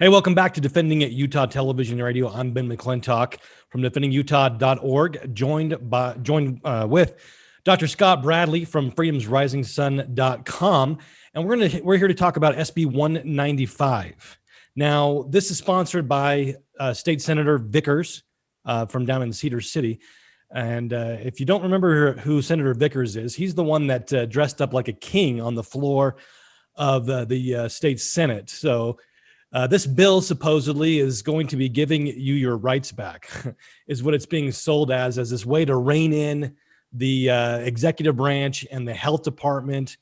Hey, welcome back to Defending It Utah Television and Radio. I'm Ben McClintock from defendingutah.org, joined with Dr. Scott Bradley from freedomsrisingsun.com, and we're here to talk about SB195. Now, this is sponsored by State Senator Vickers from down in Cedar City. And if you don't remember who Senator Vickers is, he's the one that dressed up like a king on the floor of the state Senate. So this bill supposedly is going to be giving you your rights back, is what it's being sold as this way to rein in the executive branch and the health department.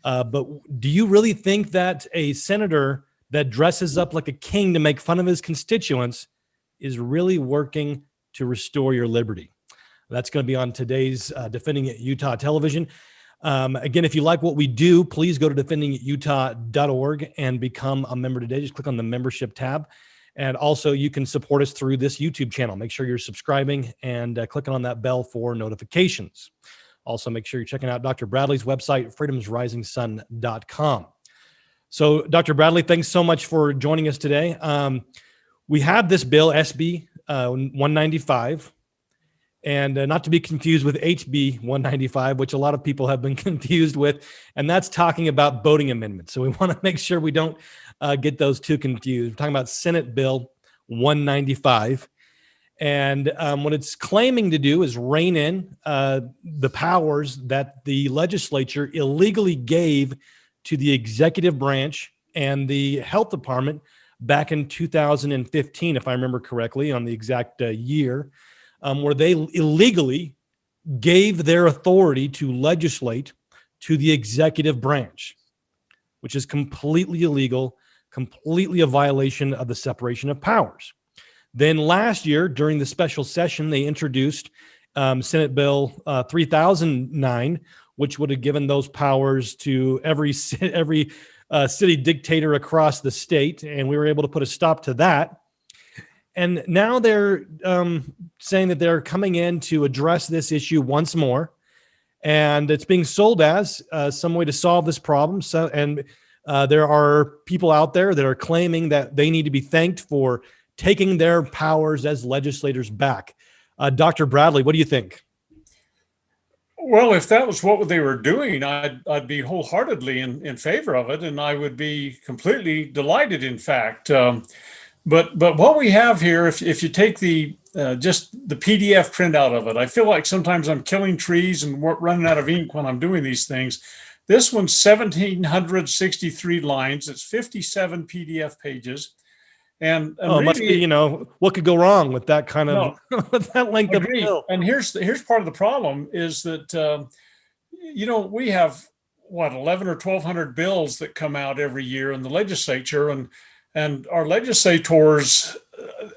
But do you really think that a senator that dresses up like a king to make fun of his constituents is really working to restore your liberty? That's going to be on today's Defending It Utah Television. Again, if you like what we do, please go to defendingutah.org and become a member today. Just click on the membership tab. And also you can support us through this YouTube channel. Make sure you're subscribing and clicking on that bell for notifications. Also, make sure you're checking out Dr. Bradley's website, freedomsrisingsun.com. So, Dr. Bradley, thanks so much for joining us today. We have this bill, SB 195. And not to be confused with HB 195, which a lot of people have been confused with, and that's talking about voting amendments. So we want to make sure we don't get those two confused. We're talking about Senate Bill 195. And what it's claiming to do is rein in the powers that the legislature illegally gave to the executive branch and the health department back in 2015, if I remember correctly, on the exact year. Where they illegally gave their authority to legislate to the executive branch, which is completely illegal, completely a violation of the separation of powers. Then last year, during the special session, they introduced Senate Bill 3009, which would have given those powers to every city dictator across the state, and we were able to put a stop to that. And now they're saying that they're coming in to address this issue once more. And it's being sold as some way to solve this problem. There are people out there that are claiming that they need to be thanked for taking their powers as legislators back. Dr. Bradley, what do you think? Well, if that was what they were doing, I'd be wholeheartedly in favor of it. And I would be completely delighted, in fact. But what we have here, if you take just the PDF printout of it, I feel like sometimes I'm killing trees and running out of ink when I'm doing these things. This one's 1,763 lines. It's 57 PDF pages. And really, must be, what could go wrong with that kind of, with that length of bill? And here's part of the problem is that, we have, 11 or 1,200 bills that come out every year in the legislature. And our legislators,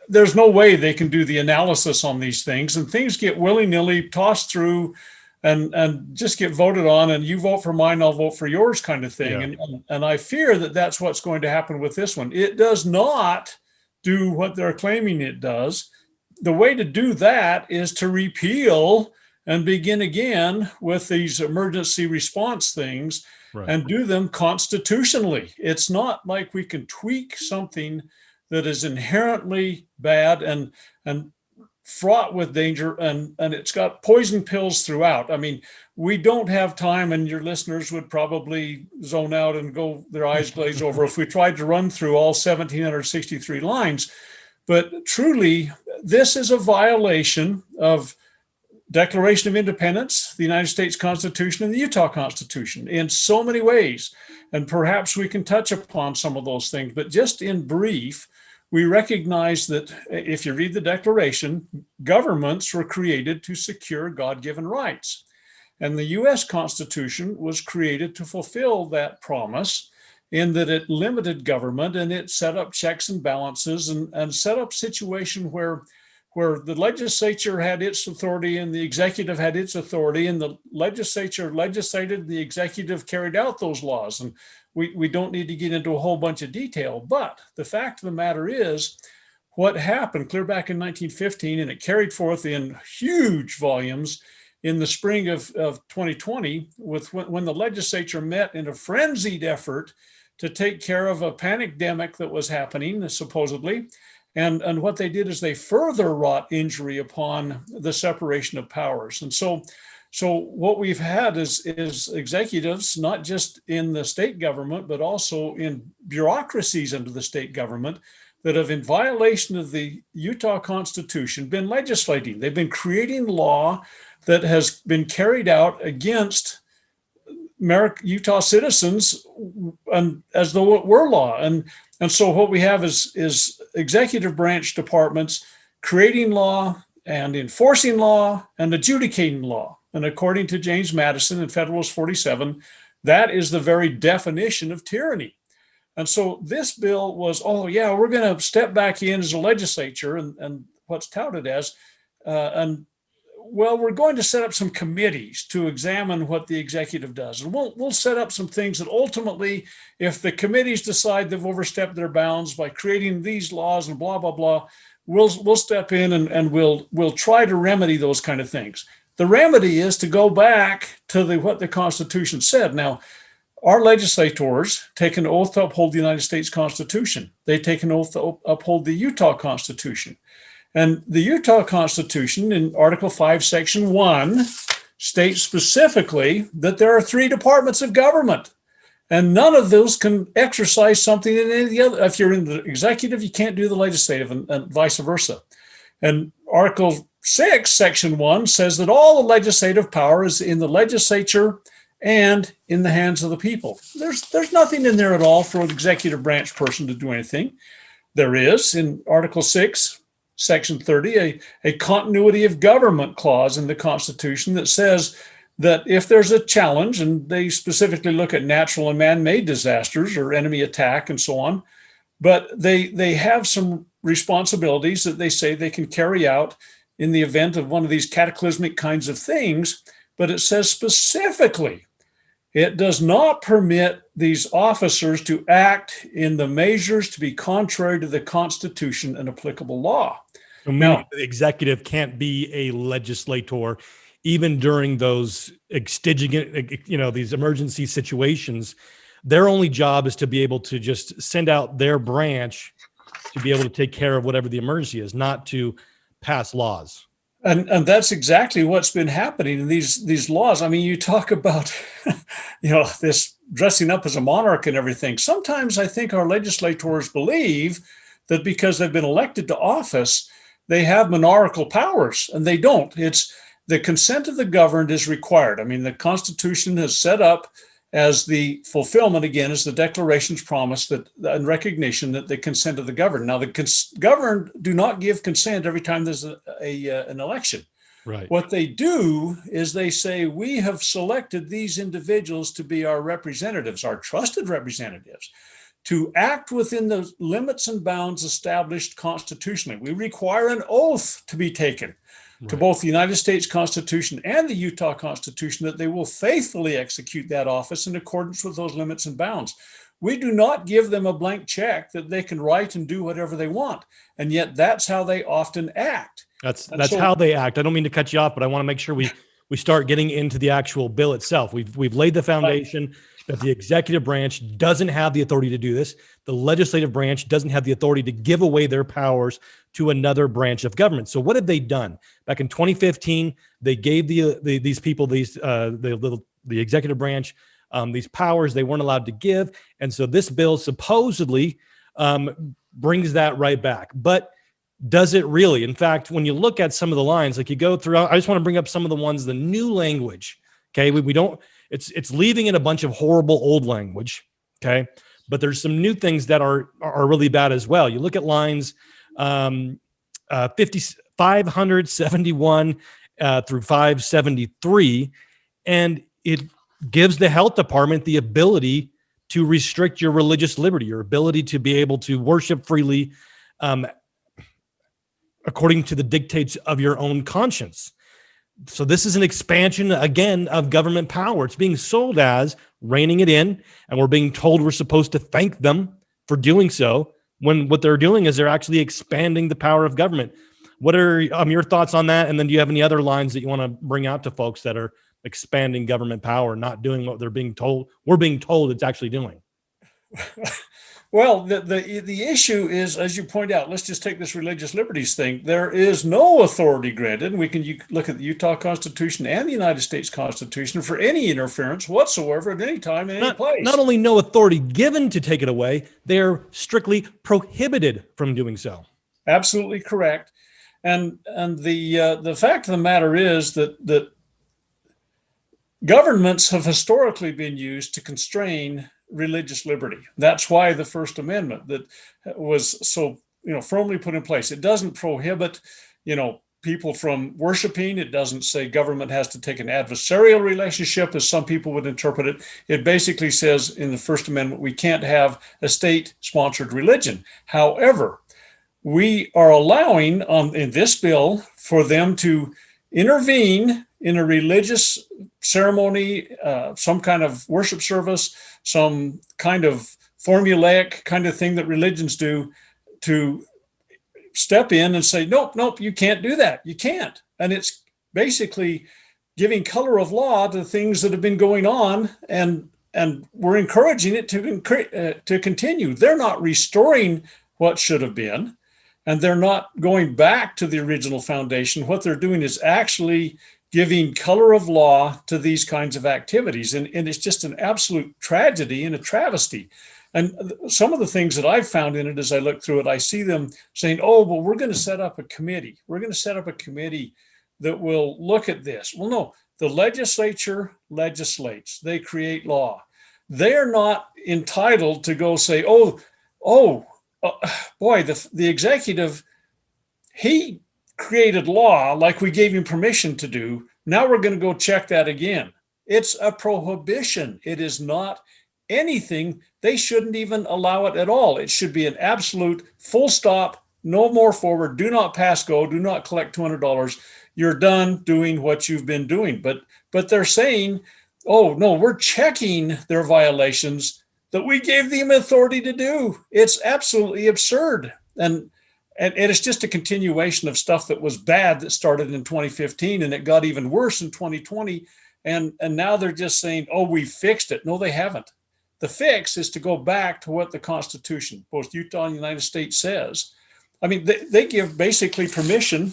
there's no way they can do the analysis on these things, and things get willy-nilly tossed through and just get voted on, and you vote for mine, I'll vote for yours kind of thing. Yeah. And I fear that that's what's going to happen with this one. It does not do what they're claiming it does. The way to do that is to repeal and begin again with these emergency response things. Right. And do them constitutionally. It's not like we can tweak something that is inherently bad and fraught with danger, and it's got poison pills throughout. I mean, we don't have time, and your listeners would probably zone out and their eyes glaze over if we tried to run through all 1,763 lines. But truly, this is a violation of Declaration of Independence, the United States Constitution, and the Utah Constitution in so many ways. And perhaps we can touch upon some of those things. But just in brief, we recognize that if you read the Declaration, governments were created to secure God-given rights. And the U.S. Constitution was created to fulfill that promise in that it limited government and it set up checks and balances and set up a situation where the legislature had its authority and the executive had its authority, and the legislature legislated, the executive carried out those laws. And we don't need to get into a whole bunch of detail, but the fact of the matter is what happened clear back in 1915, and it carried forth in huge volumes in the spring of 2020 when the legislature met in a frenzied effort to take care of a pandemic that was happening, supposedly. And what they did is they further wrought injury upon the separation of powers. And so what we've had is executives, not just in the state government, but also in bureaucracies under the state government, that have, in violation of the Utah Constitution, been legislating. They've been creating law that has been carried out against Utah citizens, and as though it were law. And so what we have is executive branch departments creating law and enforcing law and adjudicating law. And according to James Madison in Federalist 47, that is the very definition of tyranny. And so this bill was, we're going to step back in as a legislature and what's touted as, we're going to set up some committees to examine what the executive does. And we'll set up some things that ultimately, if the committees decide they've overstepped their bounds by creating these laws and blah, blah, blah, we'll step in and we'll try to remedy those kind of things. The remedy is to go back to what the Constitution said. Now, our legislators take an oath to uphold the United States Constitution. They take an oath to uphold the Utah Constitution. And the Utah Constitution in Article 5, Section 1 states specifically that there are 3 departments of government, and none of those can exercise something in any of the other. If you're in the executive, you can't do the legislative, and vice versa. And Article 6, Section 1 says that all the legislative power is in the legislature and in the hands of the people. There's nothing in there at all for an executive branch person to do anything. There is in Article 6, Section 30, a continuity of government clause in the Constitution that says that if there's a challenge, and they specifically look at natural and man-made disasters or enemy attack and so on, but they have some responsibilities that they say they can carry out in the event of one of these cataclysmic kinds of things. But it says specifically, it does not permit these officers to act in the measures to be contrary to the Constitution and applicable law. So now, the executive can't be a legislator, even during those extigent, these emergency situations. Their only job is to be able to just send out their branch to be able to take care of whatever the emergency is, not to pass laws. And that's exactly what's been happening in these laws. I mean, you talk about, this dressing up as a monarch and everything. Sometimes I think our legislators believe that because they've been elected to office, they have monarchical powers, and they don't. It's the consent of the governed is required. I mean, the Constitution has set up as the fulfillment, again, is the declaration's promise that and recognition that the consent of the governed. Now, the governed do not give consent every time there's an election. Right. What they do is they say, we have selected these individuals to be our representatives, our trusted representatives, to act within the limits and bounds established constitutionally. We require an oath to be taken to both the United States Constitution and the Utah Constitution that they will faithfully execute that office in accordance with those limits and bounds. We do not give them a blank check that they can write and do whatever they want. And yet that's how they often act. That's how they act. I don't mean to cut you off, but I want to make sure we start getting into the actual bill itself. We've laid the foundation that the executive branch doesn't have the authority to do this. The legislative branch doesn't have the authority to give away their powers to another branch of government. So what have they done? Back in 2015, they gave these people, the executive branch, these powers they weren't allowed to give. And so this bill supposedly brings that right back. But does it really? In fact, when you look at some of the lines, like you go through, I just want to bring up some of the ones, the new language. Okay, we don't. It's leaving in a bunch of horrible old language. Okay, but there's some new things that are really bad as well. You look at lines 571 through 573, and it gives the health department the ability to restrict your religious liberty, your ability to be able to worship freely according to the dictates of your own conscience. So this is an expansion, again, of government power. It's being sold as reining it in, and we're being told we're supposed to thank them for doing so, when what they're doing is they're actually expanding the power of government. What are your thoughts on that? And then do you have any other lines that you want to bring out to folks that are expanding government power, not doing what they're being told? We're being told it's actually doing. Well, the issue is, as you point out, let's just take this religious liberties thing. There is no authority granted. You look at the Utah Constitution and the United States Constitution for any interference whatsoever at any time in any place. Not only no authority given to take it away, they're strictly prohibited from doing so. Absolutely correct. And the fact of the matter is that governments have historically been used to constrain religious liberty. That's why the First Amendment that was so firmly put in place. It doesn't prohibit people from worshiping. It doesn't say government has to take an adversarial relationship, as some people would interpret it. It basically says in the First Amendment we can't have a state-sponsored religion. However, we are allowing in this bill for them to intervene in a religious ceremony, some kind of worship service, some kind of formulaic kind of thing that religions do, to step in and say, nope, you can't do that. You can't. And it's basically giving color of law to things that have been going on, and we're encouraging it to continue. They're not restoring what should have been, and they're not going back to the original foundation. What they're doing is actually giving color of law to these kinds of activities. And it's just an absolute tragedy and a travesty. And some of the things that I've found in it as I look through it, I see them saying, oh, well, we're going to set up a committee. We're going to set up a committee that will look at this. Well, no, the legislature legislates. They create law. They're not entitled to go say, boy, the executive, he created law like we gave him permission to do. Now we're going to go check that again. It's a prohibition. It is not anything. They shouldn't even allow it at all. It should be an absolute full stop, no more forward, do not pass go, do not collect $200. You're done doing what you've been doing. But they're saying, oh no, we're checking their violations that we gave them authority to do. It's absolutely absurd. And it's just a continuation of stuff that was bad that started in 2015, and it got even worse in 2020. And now they're just saying, oh, we fixed it. No, they haven't. The fix is to go back to what the Constitution, both Utah and the United States, says. I mean, they give basically permission,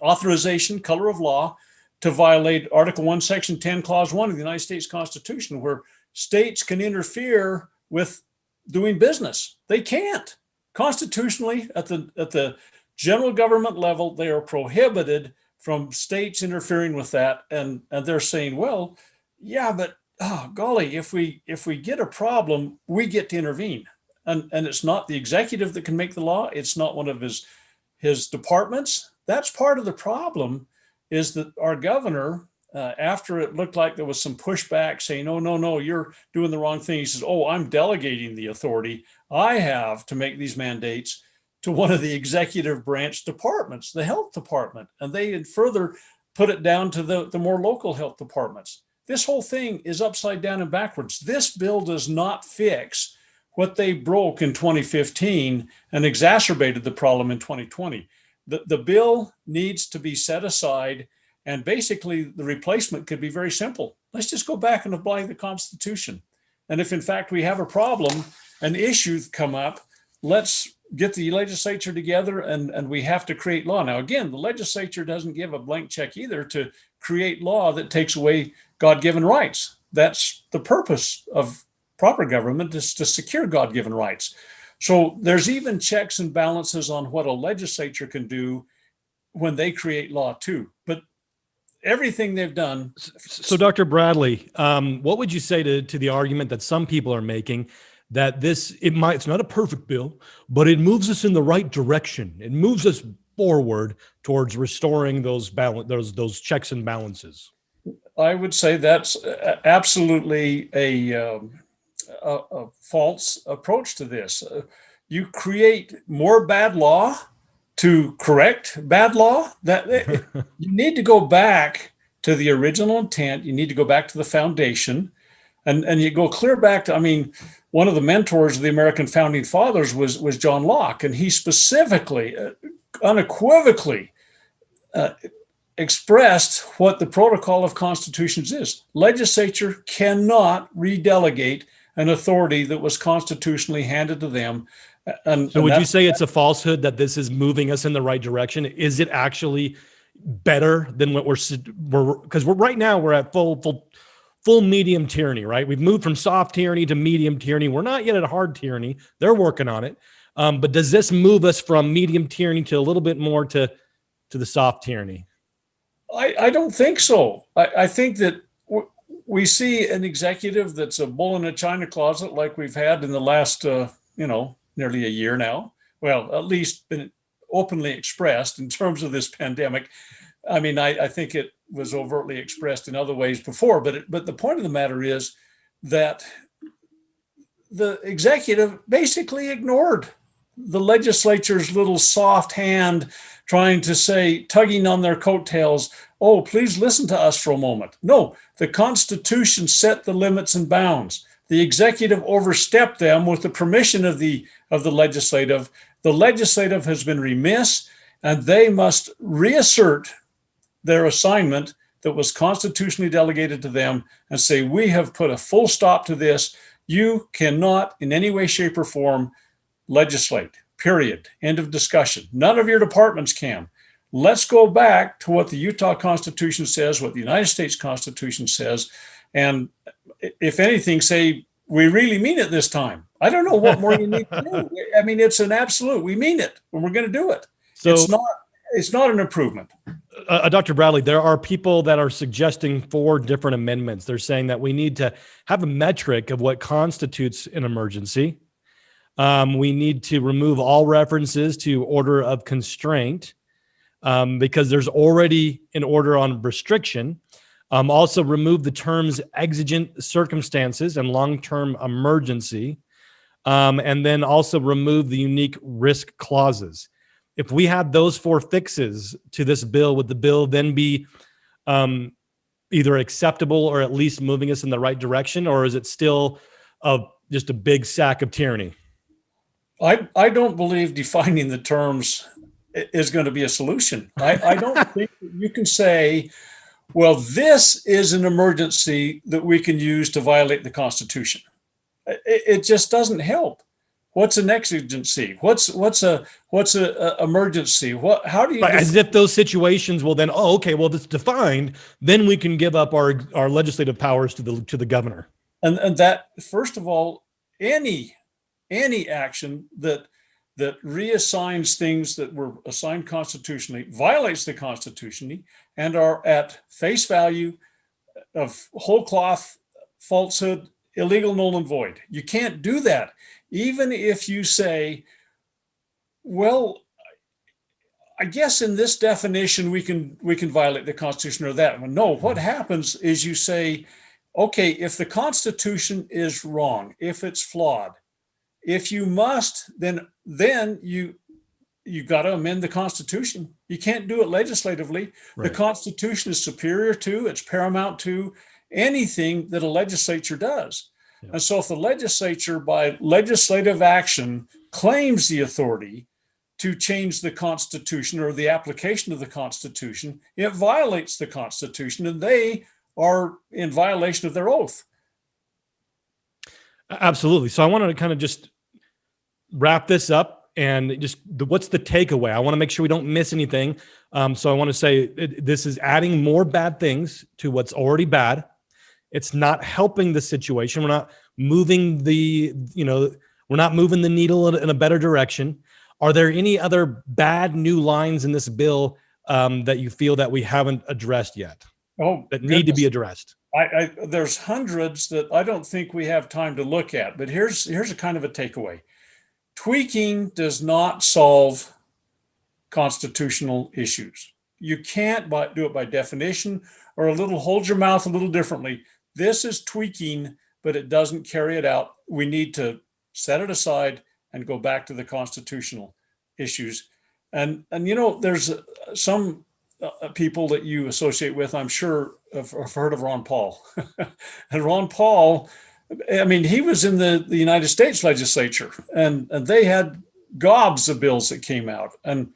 authorization, color of law, to violate Article 1, Section 10, Clause 1 of the United States Constitution, where states can interfere with doing business. They can't. Constitutionally, at the general government level, they are prohibited from states interfering with that. And they're saying, well, yeah, but golly, if we get a problem, we get to intervene. And it's not the executive that can make the law. It's not one of his departments. That's part of the problem, is that our governor, after it looked like there was some pushback saying, oh, no, you're doing the wrong thing. He says, oh, I'm delegating the authority I have to make these mandates to one of the executive branch departments, the health department. And they had further put it down to the more local health departments. This whole thing is upside down and backwards. This bill does not fix what they broke in 2015 and exacerbated the problem in 2020. The bill needs to be set aside. And basically, the replacement could be very simple. Let's just go back and apply the Constitution. And if, in fact, we have a problem, an issue come up, let's get the legislature together and we have to create law. Now, again, the legislature doesn't give a blank check either to create law that takes away God-given rights. That's the purpose of proper government, is to secure God-given rights. So there's even checks and balances on what a legislature can do when they create law too. But everything they've done. So, Dr. Bradley, what would you say to the argument that some people are making that it's not a perfect bill, but it moves us in the right direction. It moves us forward towards restoring those checks and balances? I would say that's absolutely a false approach to this. You create more bad law to correct bad law. That you need to go back to the original intent. You need to go back to the foundation. And you go clear back to, I mean, one of the mentors of the American founding fathers was John Locke, and he specifically, unequivocally expressed what the protocol of constitutions is. Legislature cannot redelegate an authority that was constitutionally handed to them. So would you say it's a falsehood that this is moving us in the right direction? Is it actually better than what because right now we're at full medium tyranny, right? We've moved from soft tyranny to medium tyranny. We're not yet at hard tyranny. They're working on it. But does this move us from medium tyranny to a little bit more to the soft tyranny? I don't think so. I think that we see an executive that's a bull in a china closet like we've had in the last, nearly a year now. Well, at least been openly expressed in terms of this pandemic. I mean, I think it was overtly expressed in other ways before, but the point of the matter is that the executive basically ignored the legislature's little soft hand trying to say, tugging on their coattails, oh, please listen to us for a moment. No, the Constitution set the limits and bounds. The executive overstepped them with the permission of the legislative. The legislative has been remiss, and they must reassert their assignment that was constitutionally delegated to them and say, we have put a full stop to this. You cannot in any way, shape, or form legislate, period. End of discussion. None of your departments can. Let's go back to what the Utah Constitution says, what the United States Constitution says, and if anything, say, we really mean it this time. I don't know what more you need to do. I mean, it's an absolute, we mean it, and we're going to do it. So it's not an improvement. Dr. Bradley, there are people that are suggesting 4 different amendments. They're saying that we need to have a metric of what constitutes an emergency. We need to remove all references to order of constraint because there's already an order on restriction. Also remove the terms exigent circumstances and long-term emergency. And then also remove the unique risk clauses. If we had those 4 fixes to this bill, would the bill then be either acceptable or at least moving us in the right direction? Or is it still just a big sack of tyranny? I don't believe defining the terms is going to be a solution. I don't think that you can say, well, this is an emergency that we can use to violate the Constitution. It just doesn't help. What's an exigency? What's a emergency? How do you? As if those situations will then, well, it's defined. Then we can give up our legislative powers to the governor. And that, first of all, any action that reassigns things that were assigned constitutionally violates the Constitution and are at face value of whole cloth falsehood, illegal, null, and void. You can't do that. Even if you say, well, I guess in this definition, we can violate the Constitution or that one. No, what happens is you say, okay, if the Constitution is wrong, if it's flawed, if you must, then you got to amend the Constitution. You can't do it legislatively. Right. The Constitution is superior to, it's paramount to anything that a legislature does. Yeah. And so if the legislature by legislative action claims the authority to change the Constitution or the application of the Constitution, it violates the Constitution and they are in violation of their oath. Absolutely. So I wanted to kind of just wrap this up and just what's the takeaway? I want to make sure we don't miss anything. So I want to say this is adding more bad things to what's already bad. It's not helping the situation. We're not moving we're not moving the needle in a better direction. Are there any other bad new lines in this bill that you feel that we haven't addressed yet? That need to be addressed? There's hundreds that I don't think we have time to look at, but here's a kind of a takeaway. Tweaking does not solve constitutional issues. You can't do it by definition or hold your mouth a little differently. This is tweaking, but it doesn't carry it out. We need to set it aside and go back to the constitutional issues. And there's some people that you associate with, I'm sure, have heard of Ron Paul. And Ron Paul, I mean, he was in the United States legislature, and they had gobs of bills that came out. And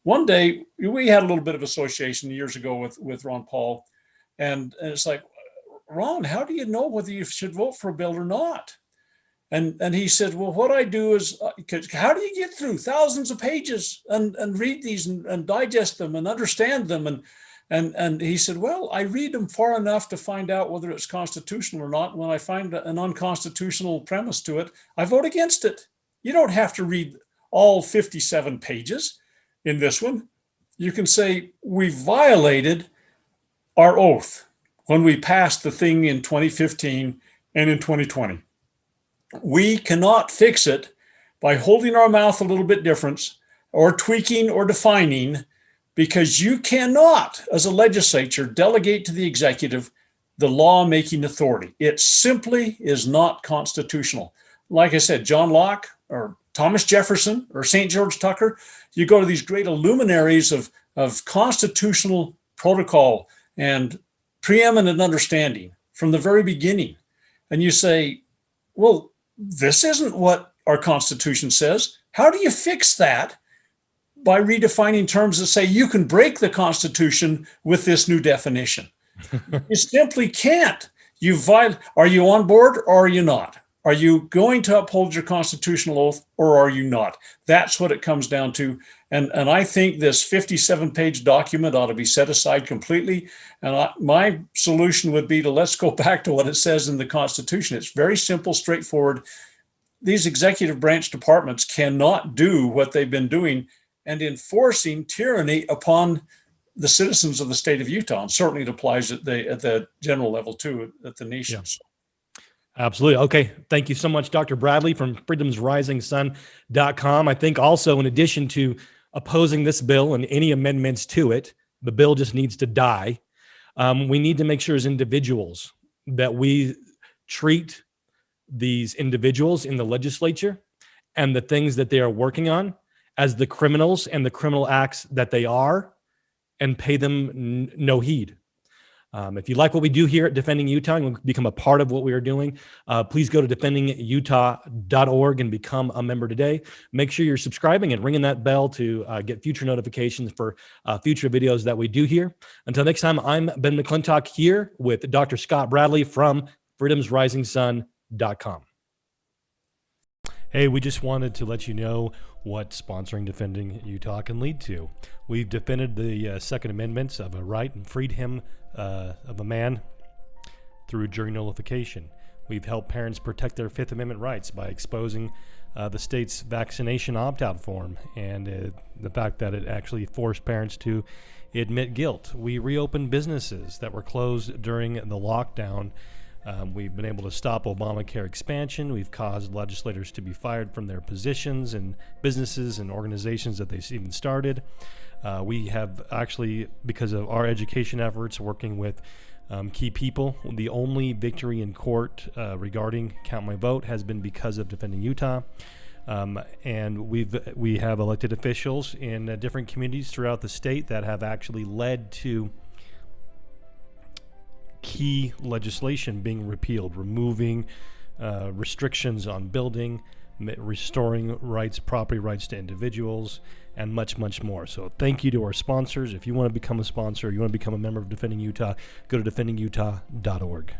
one day we had a little bit of association years ago with Ron Paul. And it's like, Ron, how do you know whether you should vote for a bill or not? And he said, well, what I do is, how do you get through thousands of pages and read these and digest them and understand them? And he said, well, I read them far enough to find out whether it's constitutional or not. When I find an unconstitutional premise to it, I vote against it. You don't have to read all 57 pages in this one. You can say we violated our oath when we passed the thing in 2015 and in 2020. We cannot fix it by holding our mouth a little bit different or tweaking or defining, because you cannot, as a legislature, delegate to the executive the law-making authority. It simply is not constitutional. Like I said, John Locke or Thomas Jefferson or St. George Tucker, you go to these great luminaries of constitutional protocol and preeminent understanding from the very beginning. And you say, well, this isn't what our Constitution says. How do you fix that? By redefining terms that say you can break the Constitution with this new definition. You simply can't. Are you on board or are you not? Are you going to uphold your constitutional oath or are you not? That's what it comes down to. And I think this 57-page document ought to be set aside completely. And my solution would be to let's go back to what it says in the Constitution. It's very simple, straightforward. These executive branch departments cannot do what they've been doing and enforcing tyranny upon the citizens of the state of Utah. And certainly it applies at the general level too, at the nation. Yeah. Absolutely. Okay. Thank you so much, Dr. Bradley from freedomsrisingsun.com. I think also, in addition to opposing this bill and any amendments to it, the bill just needs to die. We need to make sure as individuals that we treat these individuals in the legislature and the things that they are working on as the criminals and the criminal acts that they are, and pay them no heed. If you like what we do here at Defending Utah and become a part of what we are doing, please go to defendingutah.org and become a member today. Make sure you're subscribing and ringing that bell to get future notifications for future videos that we do here. Until next time, I'm Ben McClintock here with Dr. Scott Bradley from freedomsrisingsun.com. Hey, we just wanted to let you know what sponsoring Defending Utah can lead to. We've defended the Second Amendment of a right and freed him of a man through jury nullification. We've helped parents protect their Fifth Amendment rights by exposing the state's vaccination opt-out form and the fact that it actually forced parents to admit guilt. We reopened businesses that were closed during the lockdown. We've been able to stop Obamacare expansion. We've caused legislators to be fired from their positions and businesses and organizations that they even started. We have actually, because of our education efforts, working with key people, the only victory in court regarding Count My Vote has been because of Defending Utah. And we have elected officials in different communities throughout the state that have actually led to key legislation being repealed, removing restrictions on building, restoring rights, property rights to individuals, and much, much more. So thank you to our sponsors. If you want to become a sponsor, you want to become a member of Defending Utah, go to defendingutah.org.